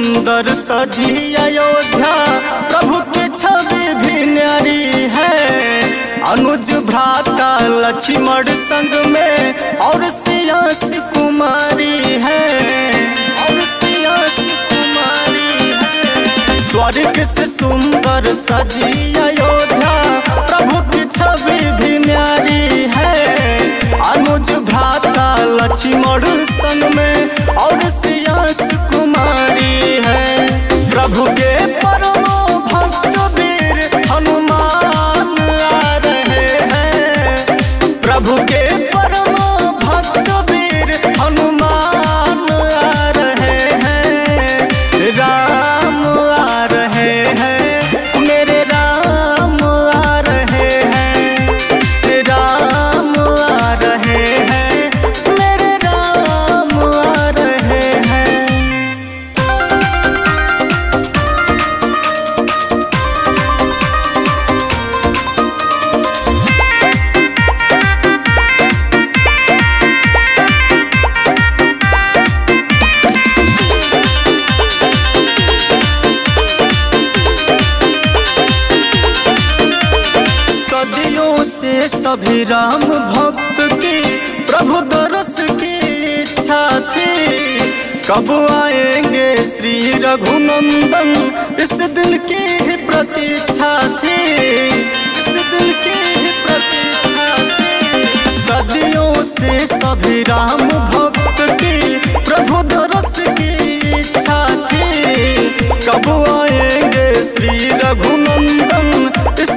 सुंदर सजी अयोध्या, प्रभु की छवि भी न्यारी है। अनुज भ्राता लक्ष्मण संग में और सियास कुमारी है, और सियास कुमारी है। स्वर्ग से सुंदर सजी अयोध्या, प्रभु की छवि भी न्यारी है। अनुज भ्राता लक्ष्मण संग में और सियास कुमारी है। प्रभु के परमो भक्त वीर हनुमान आ रहे हैं। प्रभु के परमो भक्त वीर हनुमान आ रहे हैं। राम आ रहे हैं, मेरे राम आ रहे हैं। राम आ रहे हैं, मेरे राम आ रहे हैं। सदियों से सभी राम भक्त की प्रभु दरस की इच्छा थी। कब आएंगे श्री रघुनंदन, इस दिन की ही प्रतीक्षा थी, इस दिन की ही प्रतीक्षा थी। सदियों से सभी राम भक्त की प्रभु दरस की इच्छा थी। कब आएंगे श्री रघुनंदन, इस